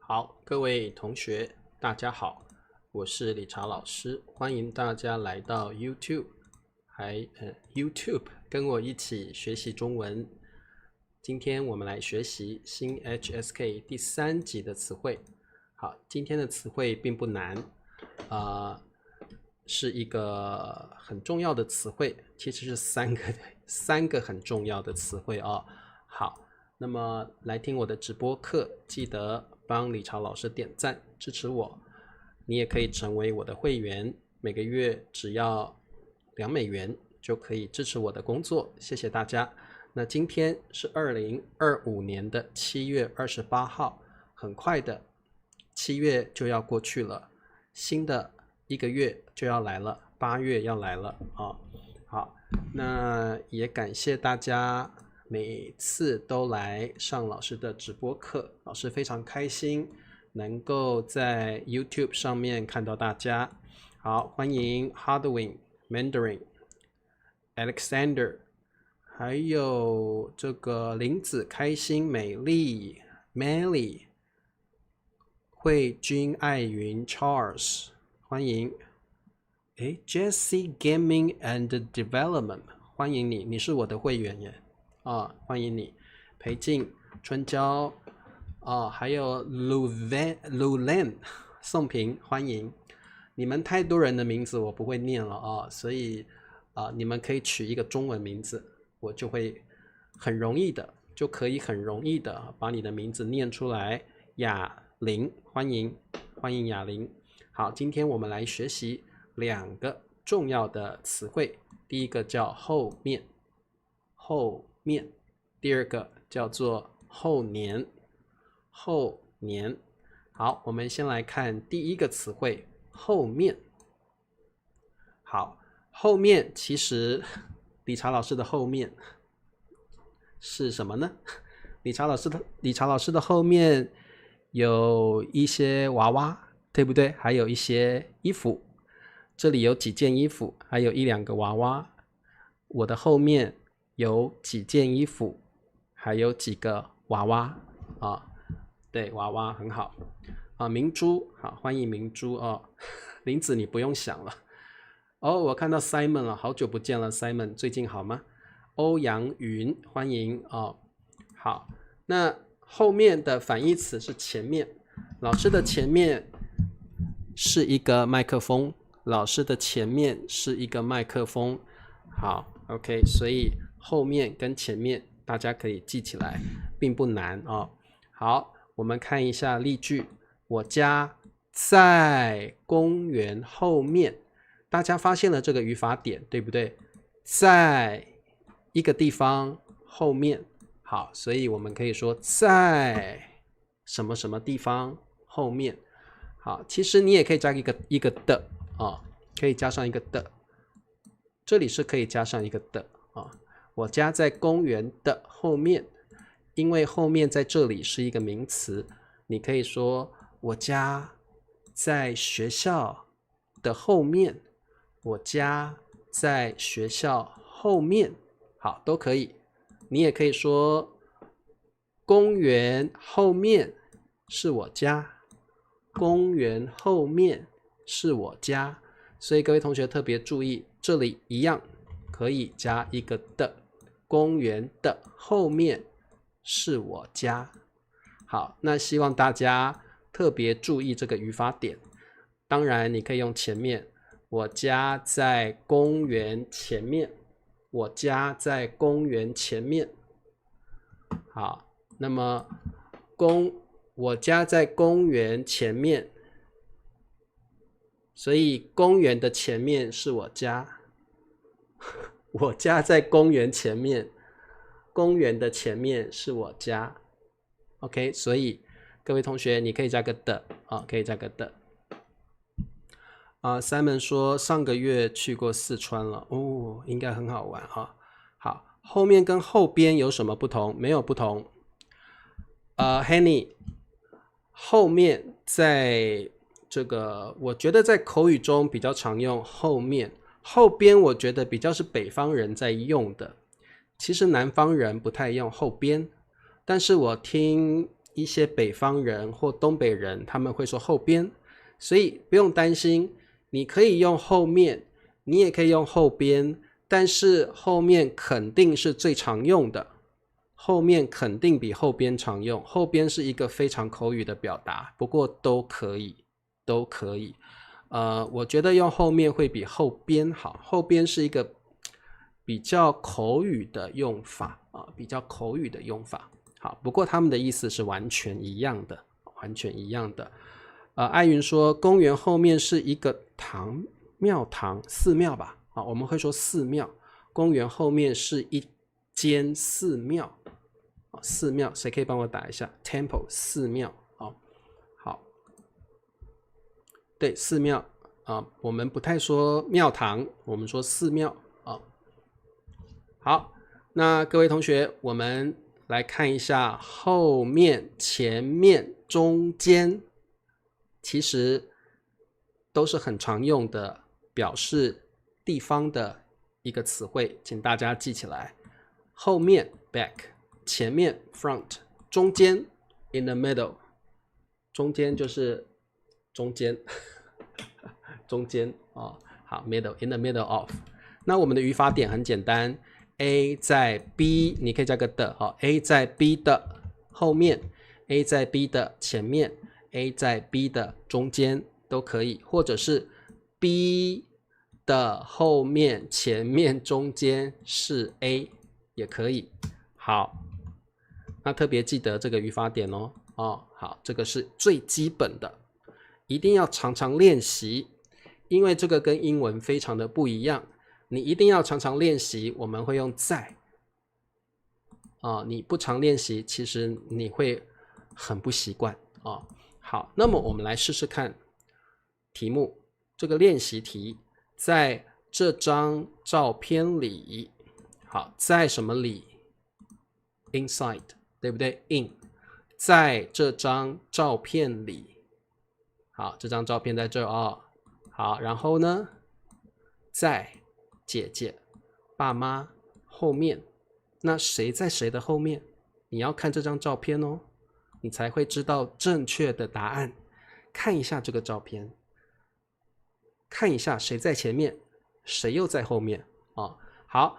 好，各位同学，大家好，我是理查老师，欢迎大家来到 YouTube 跟我一起学习中文。今天我们来学习新 HSK 第3集的词汇。好，今天的词汇并不难，是一个很重要的词汇，其实是三个很重要的词汇哦。好，那么来听我的直播课，记得帮理查老师点赞支持我。你也可以成为我的会员，每个月只要2美元就可以支持我的工作，谢谢大家。那今天是2025年的7月28号，很快的7月就要过去了，新的一个月就要来了，8月要来了啊。好，那也感谢大家每次都来上老师的直播课，老师非常开心能够在 YouTube 上面看到大家。好，欢迎 Hardwin、Mandarin、Alexander， 还有这个林子、开心、美丽、Melly、慧君、爱云、Charles， 欢迎。Jesse Gaming and Development， 欢迎你，你是我的会员耶。欢迎你，裴静、春娇，还有 Lulan、宋平，欢迎。你们太多人的名字我不会念了所以你们可以取一个中文名字，我就会很容易的把你的名字念出来。雅玲，欢迎雅玲。好，今天我们来学习2个重要的词汇，第一个叫后面，第二个叫做后年。好，我们先来看第一个词汇后面。好，后面其实理查老师的后面是什么呢？理查老师的后面有一些娃娃，对不对？还有一些衣服，这里有几件衣服，还有1-2个娃娃。我的后面有几件衣服，还有几个娃娃对，娃娃很好明珠，好，欢迎明珠林子你不用想了我看到 Simon 了，好久不见了 Simon， 最近好吗？欧阳云，欢迎好，那后面的反义词是前面，老师的前面是一个麦克风，好 OK， 所以后面跟前面大家可以记起来，并不难好，我们看一下例句，我家在公园后面。大家发现了这个语法点，对不对？在一个地方后面，好，所以我们可以说在什么什么地方后面。好，其实你也可以加一个的可以加上一个的，这里是可以加上一个的我家在公园的后面，因为后面在这里是一个名词，你可以说我家在学校的后面，我家在学校后面，好，都可以。你也可以说公园后面是我家，公园后面是我家。所以各位同学特别注意，这里一样可以加一个的，公园的后面是我家。好，那希望大家特别注意这个语法点。当然你可以用前面，我家在公园前面，我家在公园前面。好，那么我家在公园前面，所以公园的前面是我家。我家在公园前面，公园的前面是我家。OK， 所以各位同学你可以加个的可以加个的。Simon 说上个月去过四川了应该很好玩好，后面跟后边有什么不同？没有不同。Henny， 后面在这个我觉得在口语中比较常用后面，后边我觉得比较是北方人在用的，其实南方人不太用后边，但是我听一些北方人或东北人他们会说后边，所以不用担心，你可以用后面，你也可以用后边，但是后面肯定是最常用的，后面肯定比后边常用，后边是一个非常口语的表达，不过都可以，都可以。我觉得用后面会比后边好，后边是一个比较口语的用法啊，比较口语的用法。好，不过他们的意思是完全一样的，完全一样的。艾云说，公园后面是一个庙堂寺庙吧？啊，我们会说寺庙，公园后面是一间寺庙。寺庙，谁可以帮我打一下 ？Temple 寺庙啊，好，对，寺庙啊，我们不太说庙堂，我们说寺庙啊。好，那各位同学，我们来看一下后面、前面、中间，其实都是很常用的表示地方的一个词汇，请大家记起来。后面 back， 前面 front， 中间 in the middle， 中间就是中间，中间哦，好 middle in the middle of。那我们的语法点很简单。A 在 B， 你可以加个的，A 在 B 的后面 ，A 在 B 的前面 ，A 在 B 的中间都可以，或者是 B 的后面、前面、中间是 A 也可以。好，那特别记得这个语法点哦。好，这个是最基本的，一定要常常练习，因为这个跟英文非常的不一样。你一定要常常练习，我们会用在你不常练习，其实你会很不习惯啊。好，那么我们来试试看题目，这个练习题，在这张照片里，好，在什么里 ？Inside， 对不对 ？In， 在这张照片里，好，这张照片在这哦。好，然后呢，在姐姐、爸妈后面，那谁在谁的后面？你要看这张照片哦，你才会知道正确的答案。看一下这个照片，看一下谁在前面，谁又在后面啊？好，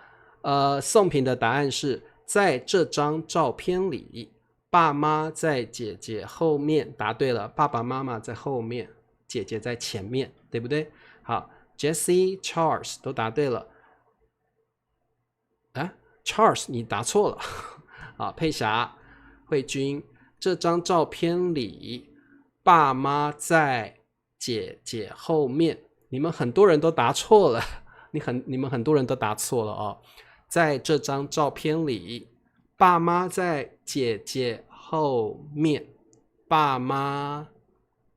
宋平的答案是在这张照片里，爸妈在姐姐后面，答对了，爸爸妈妈在后面，姐姐在前面，对不对？好。Jessie、Charles 都答对了。Charles 你答错了。啊，佩霞、慧君，这张照片里，爸妈在姐姐后面。你们很多人都答错了，你们很多人都答错了哦。在这张照片里，爸妈在姐姐后面，爸妈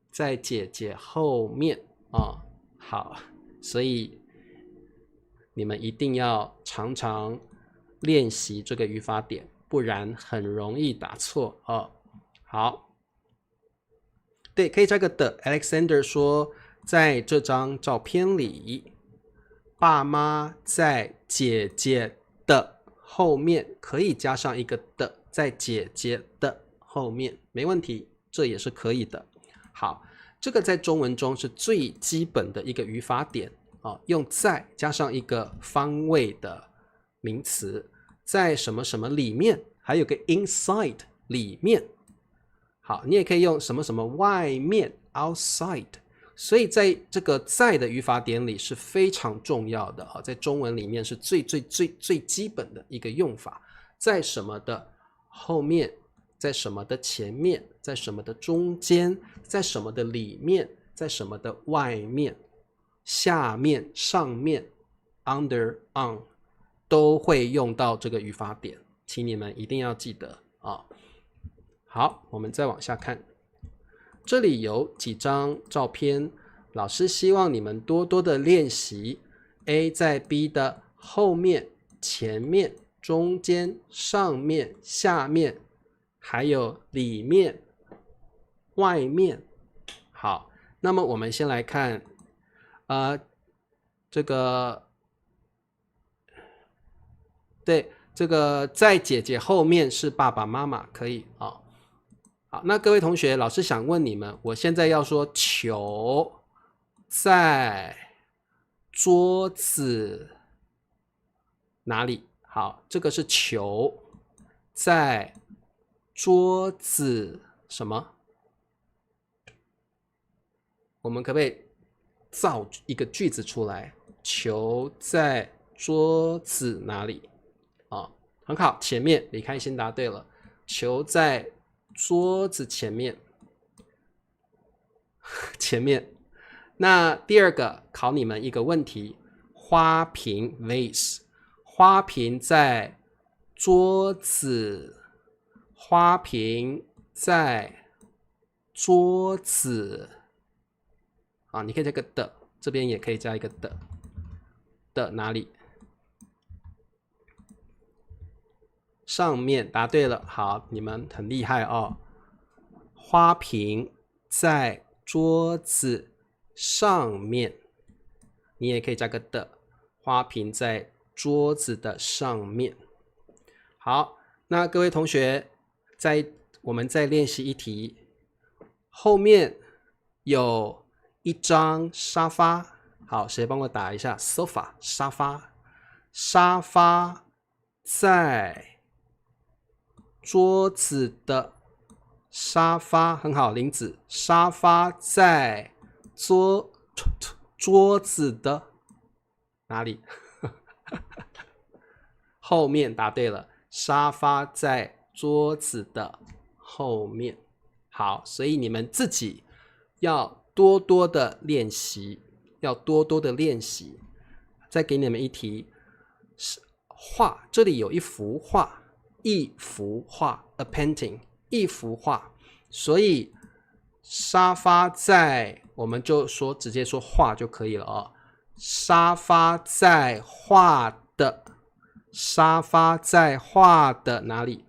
在姐姐后面哦。好。所以你们一定要常常练习这个语法点，不然很容易打错哦。好，对，可以加个的。Alexander 说，在这张照片里，爸妈在姐姐的后面，可以加上一个的，在姐姐的后面，没问题，这也是可以的。好。这个在中文中是最基本的一个语法点用在加上一个方位的名词，在什么什么里面，还有个 inside 里面。好，你也可以用什么什么外面 outside。所以在这个在的语法点里是非常重要的在中文里面是最基本的一个用法，在什么的后面。在什么的前面，在什么的中间，在什么的里面，在什么的外面，下面、上面 under on 都会用到这个语法点，请你们一定要记得啊。好，我们再往下看，这里有几张照片，老师希望你们多多的练习 A 在 B 的后面、前面、中间、上面、下面，还有里面、外面。好，那么我们先来看，这个，对，这个在姐姐后面是爸爸妈妈，可以啊。好，那各位同学，老师想问你们，我现在要说球在桌子哪里？好，这个是球在桌子什么？我们可不可以造一个句子出来？球在桌子哪里？很好，前面李开心答对了，球在桌子前面。前面。那第二个考你们一个问题：花瓶 vase， 花瓶在桌子，花瓶在桌子。你可以加个的，这边也可以加一个的哪里？上面答对了，好，你们很厉害哦。花瓶在桌子上面，你也可以加个的，花瓶在桌子的上面。好，那各位同学，我们再练习一题，后面有一张沙发，好，谁帮我打一下 sofa 沙发，沙发在桌子的沙发，很好，林子，沙发在桌子的哪里？后面答对了，沙发在桌子的后面。好，所以你们自己要多多的练习，要多多的练习。再给你们一题，画，这里有一幅画，一幅画 ，a painting， 一幅画，所以沙发在，我们就说直接说画就可以了哦。沙发在画的，沙发在画的哪里？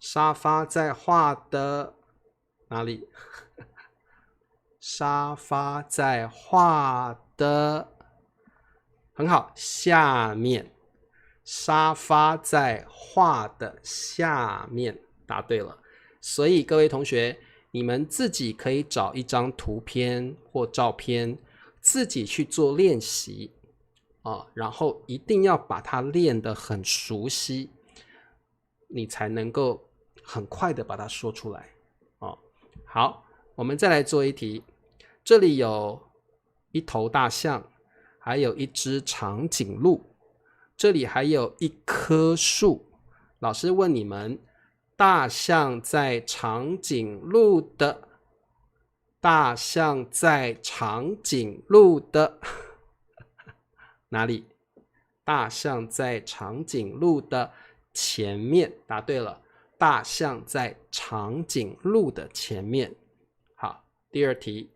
沙发在画的哪里？沙发在画的，很好，下面。沙发在画的下面，答对了。所以各位同学，你们自己可以找一张图片或照片，自己去做练习然后一定要把它练得很熟悉，你才能够很快的把它说出来好，我们再来做一题，这里有一头大象，还有一只长颈鹿。这里还有一棵树，老师问你们，大象在长颈鹿的，大象在长颈鹿的哪里？大象在长颈鹿的前面，答对了，大象在长颈鹿的前面。好，第二题，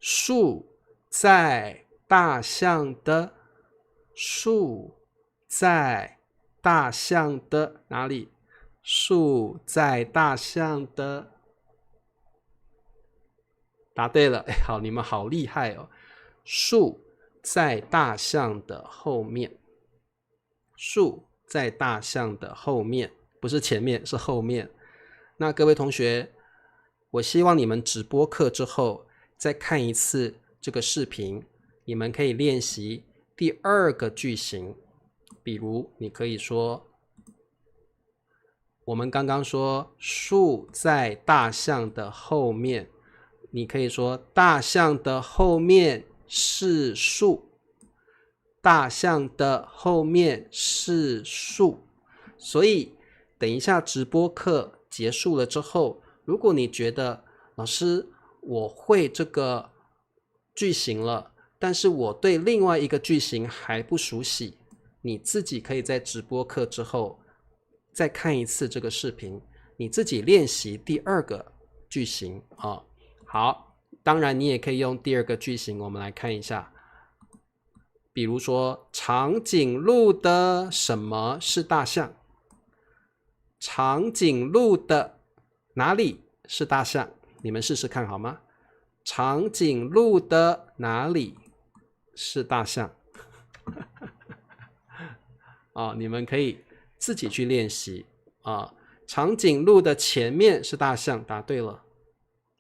树在大象的，树在大象的哪里？树在大象的，答对了，好，你们好厉害哦！树在大象的后面，树在大象的后面，不是前面，是后面。那各位同学，我希望你们直播课之后再看一次这个视频，你们可以练习第二个句型。比如你可以说，我们刚刚说树在大象的后面，你可以说大象的后面是树，大象的后面是树。所以等一下直播课结束了之后，如果你觉得老师我会这个句型了，但是我对另外一个句型还不熟悉，你自己可以在直播课之后再看一次这个视频，你自己练习第二个句型好，当然你也可以用第二个句型，我们来看一下。比如说，长颈鹿的什么是大象？长颈鹿的哪里是大象？你们试试看好吗？长颈鹿的哪里是大象？你们可以自己去练习长颈鹿的前面是大象，答对了。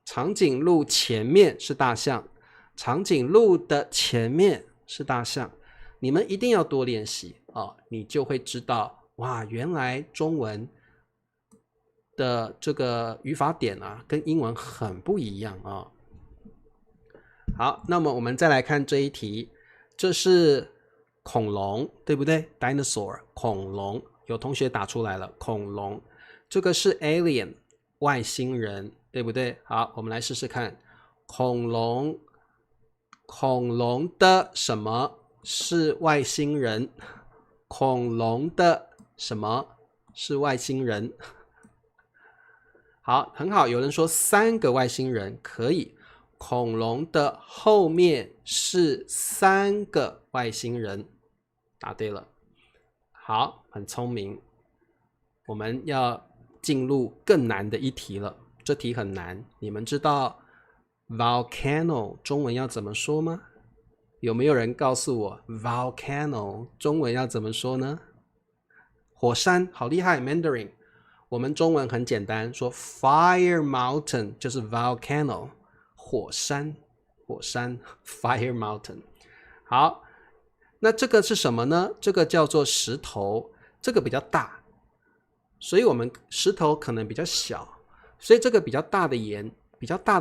长颈鹿前面是大象，长颈鹿的前面是大象。你们一定要多练习啊，你就会知道，哇，原来中文的这个语法点啊，跟英文很不一样啊。好，那么我们再来看这一题，这是恐龙，对不对 ？Dinosaur， 恐龙，有同学打出来了，恐龙。这个是 alien， 外星人，对不对？好，我们来试试看，恐龙的什么是外星人？恐龙的什么是外星人？好，很好，有人说3个外星人可以。恐龙的后面是3个外星人，答对了。好，很聪明。我们要进入更难的一题了，这题很难。你们知道 volcano 中文要怎么说吗？有没有人告诉我 volcano 中文要怎么说呢？火山，好厉害 Mandarin。我们中文很简单，说 fire mountain 就是 volcano， 火山 fire mountain。 好，那这个是什么呢？这个叫做石头，这个比较大，所以我们石头可能比较小，所以这个比较大的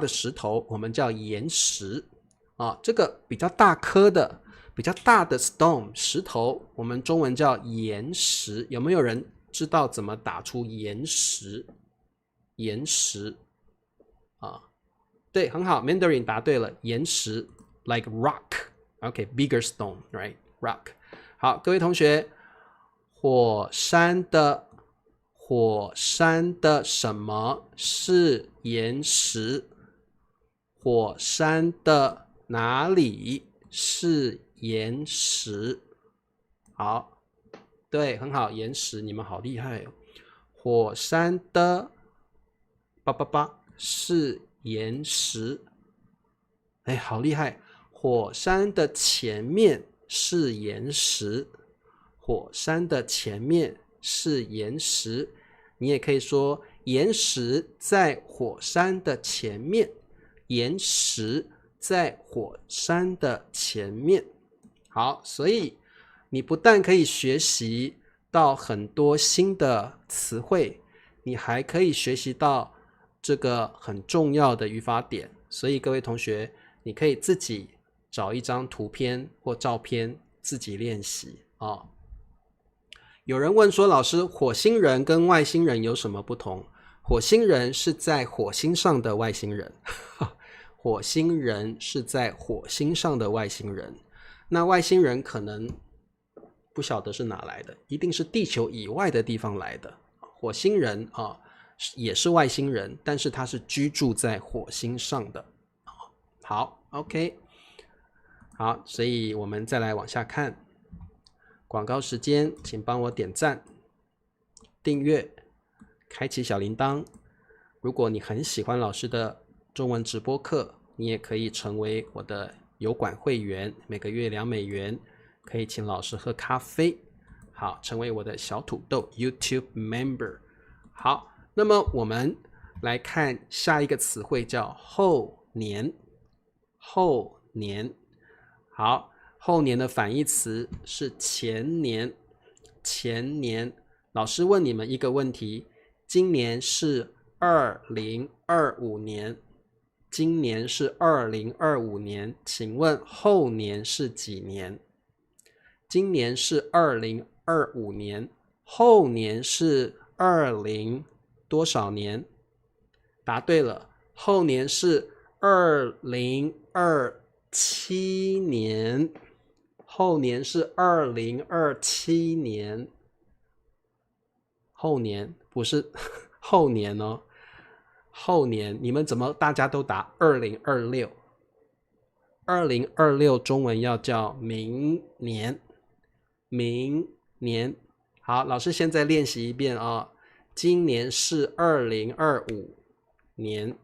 石头我们叫岩石啊。这个比较大颗的比较大的 stone 石头我们中文叫岩石。有没有人知道怎么打出岩石？岩石啊，对，很好 Mandarin 答对了，岩石 like rock OK bigger stone right rock。 好，各位同学，火山的什么是岩石？火山的哪里是岩石？好，对，很好，岩石，你们好厉害哦。火山的是岩石，哎，好厉害。火山的前面是岩石，火山的前面是岩石。你也可以说岩石在火山的前面，岩石在火山的前面。好，所以你不但可以学习到很多新的词汇，你还可以学习到这个很重要的语法点。所以各位同学，你可以自己找一张图片或照片自己练习啊。有人问说，老师，火星人跟外星人有什么不同？火星人是在火星上的外星人火星人是在火星上的外星人。那外星人可能不晓得是哪来的，一定是地球以外的地方来的。火星人啊，也是外星人，但是他是居住在火星上的。好 OK， 好，所以我们再来往下看。广告时间，请帮我点赞、订阅、开启小铃铛。如果你很喜欢老师的中文直播课，你也可以成为我的油管会员，每个月$2，可以请老师喝咖啡。好，成为我的小土豆 YouTube member。 好，那么我们来看下一个词汇，叫后年。后年，好，后年的反义词是前年。前年，老师问你们一个问题，今年是2025年，今年是2025年，请问后年是几年？今年是2025年，后年是20多少年？答对了，后年是2027年，后年是2027年，后年不是后年哦，后年你们怎么大家都答2026？ 2026中文要叫明年，明年。好，老师现在练习一遍啊，今年是2025年，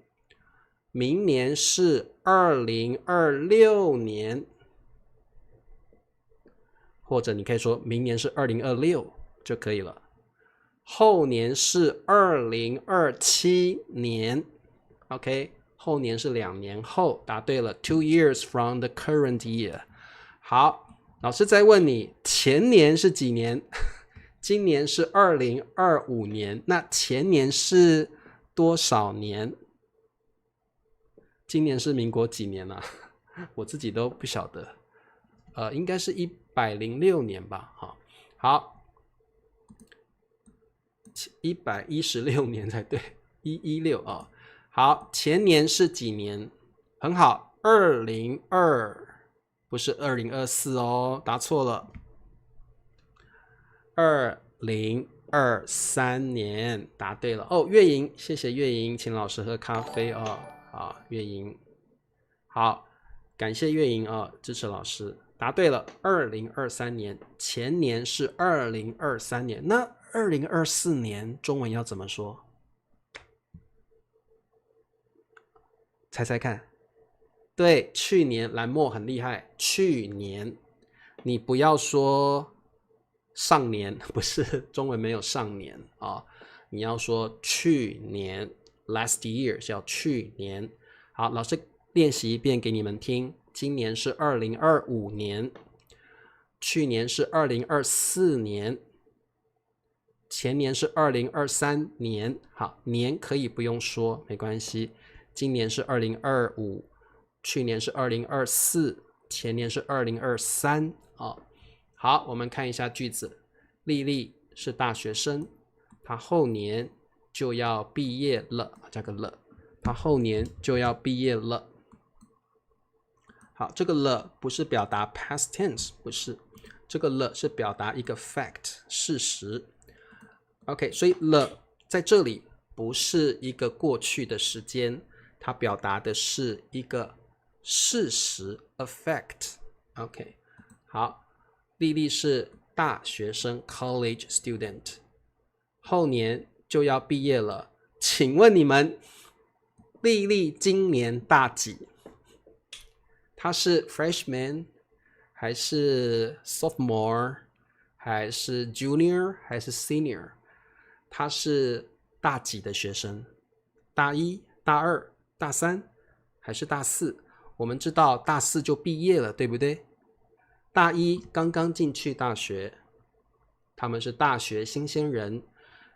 明年是2026年，或者你可以说明年是2026就可以了。后年是2027年 ，OK， 后年是2年后，答对了 ，2 years from the current year。好，老师再问你，前年是几年？今年是2025年，那前年是多少年？今年是民国几年啊？我自己都不晓得，应该是106年吧。好，116年才对，116啊。好，前年是几年？很好，2022，不是2024哦，答错了。2023年，答对了哦。月莹，谢谢月莹，请老师喝咖啡哦。好，月莹，好，感谢月莹啊，支持老师，答对了。2023年，前年是2023年，那2024年中文要怎么说？猜猜看。对，去年蓝墨很厉害，去年，你不要说上年，不是，中文没有上年啊，你要说去年 ，last year 叫去年。好，老师练习一遍给你们听。今年是2025年，去年是2024年，前年是2023年。好，年可以不用说，没关系。今年是2025，去年是2024，前年是2023啊。好，我们看一下句子。丽丽是大学生，她后年就要毕业了，加个了，她后年就要毕业了。好，这个了不是表达 past tense， 不是，这个了是表达一个 fact 事实。OK， 所以了在这里不是一个过去的时间，它表达的是一个事实 a fact。OK， 好，丽丽是大学生 college student， 后年就要毕业了，请问你们丽丽今年大几？她是 freshman 还是 sophomore 还是 junior 还是 senior？ 她是大几的学生？大一、大二、大三还是大四？我们知道大四就毕业了，对不对？大一刚刚进去大学，他们是大学新鲜人，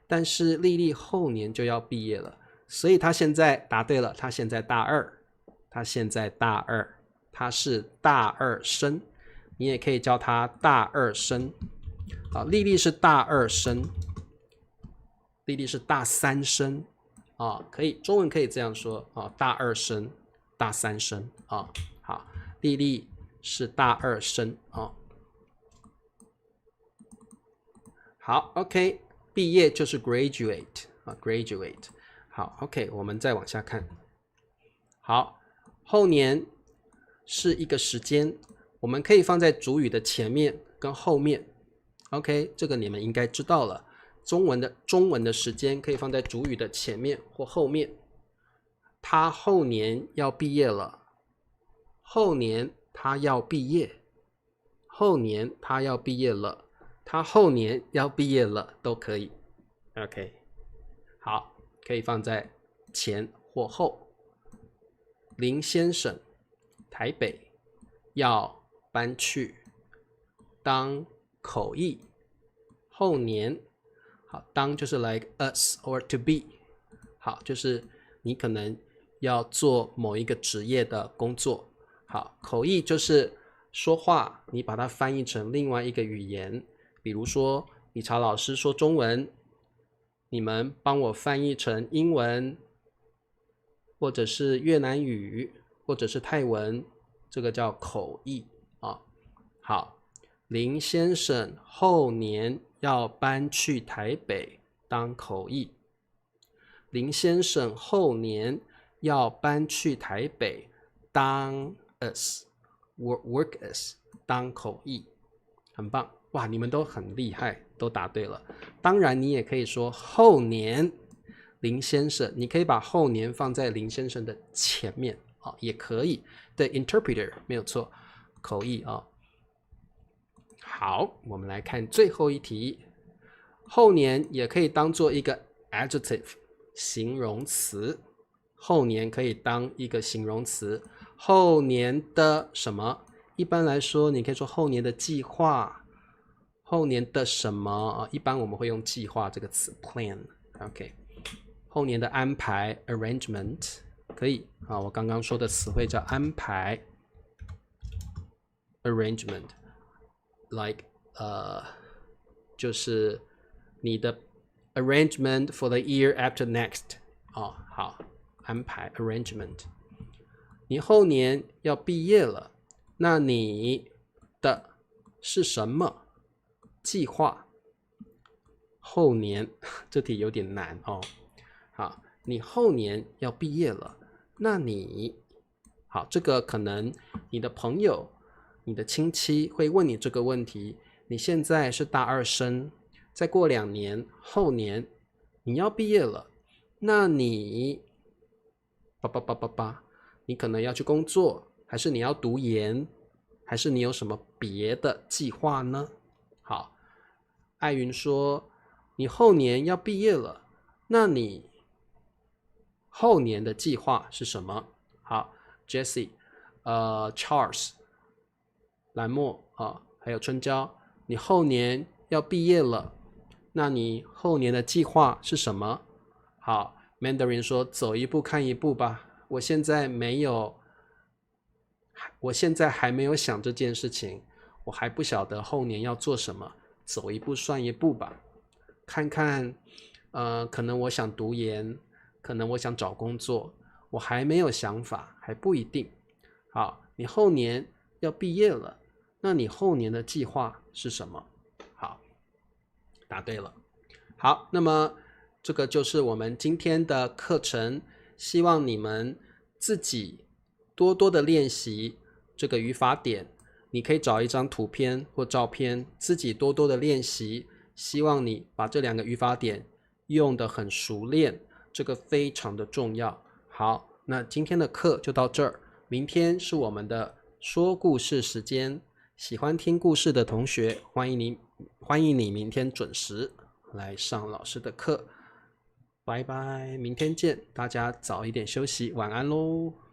但是丽丽后年就要毕业了，所以她现在答对了，她现在大二，她现在大二，她是大二生，你也可以叫她大二生。好，丽丽是大二生，丽丽是大三生啊，可以，中文可以这样说啊，大二生、大三生啊。好，丽丽是大二生啊。好 ，OK， 毕业就是 graduate 啊 ，graduate。好 ，OK， 我们再往下看。好，后年是一个时间，我们可以放在主语的前面跟后面。OK， 这个你们应该知道了。中文的时间可以放在主语的前面或后面。他后年要毕业了，后年他要毕业，后年他要毕业了，他后年要毕业了，都可以。OK， 好，可以放在前或后。林先生，台北要搬去当口译，后年。好，当就是 like us or to be， 好，就是你可能要做某一个职业的工作。好，口译就是说话，你把它翻译成另外一个语言，比如说理查老师说中文，你们帮我翻译成英文，或者是越南语，或者是泰文，这个叫口译啊。好，林先生后年要搬去台北当口译。林先生后年要搬去台北当 us work as 当口译，很棒哇！你们都很厉害，都答对了。当然，你也可以说后年林先生，你可以把后年放在林先生的前面啊，也可以。对 ，interpreter 没有错，口译啊。好，我们来看最后一题。后年也可以当做一个 adjective 形容词，后年可以当一个形容词。后年的什么？一般来说，你可以说后年的计划，后年的什么？一般我们会用计划这个词 plan。OK， 后年的安排 arrangement 可以啊。我刚刚说的词汇叫安排 arrangement，like 就是你的 arrangement for the year after next 哦，好，安排 arrangement。你后年要毕业了，那你的是什么计划？后年这题有点难哦。好，你后年要毕业了，那你好，这个可能你的朋友、你的亲戚会问你这个问题。你现在是大二生，再过2年，后年你要毕业了，那你你可能要去工作，还是你要读研，还是你有什么别的计划呢？好，艾云说你后年要毕业了，那你后年的计划是什么？好 ，Jessie，Charles， 蓝墨啊，还有春娇，你后年要毕业了，那你后年的计划是什么？好 ，Mandarin 说走一步看一步吧，我现在还没有想这件事情，我还不晓得后年要做什么，走一步算一步吧，看看，可能我想读研，可能我想找工作，我还没有想法，还不一定。好，你后年要毕业了，那你后年的计划是什么？好，答对了。好，那么这个就是我们今天的课程，希望你们自己多多的练习这个语法点。你可以找一张图片或照片，自己多多的练习。希望你把这2个语法点用得很熟练，这个非常的重要。好，那今天的课就到这儿，明天是我们的说故事时间。喜欢听故事的同学，欢迎你明天准时来上老师的课。拜拜，明天见，大家早一点休息，晚安喽。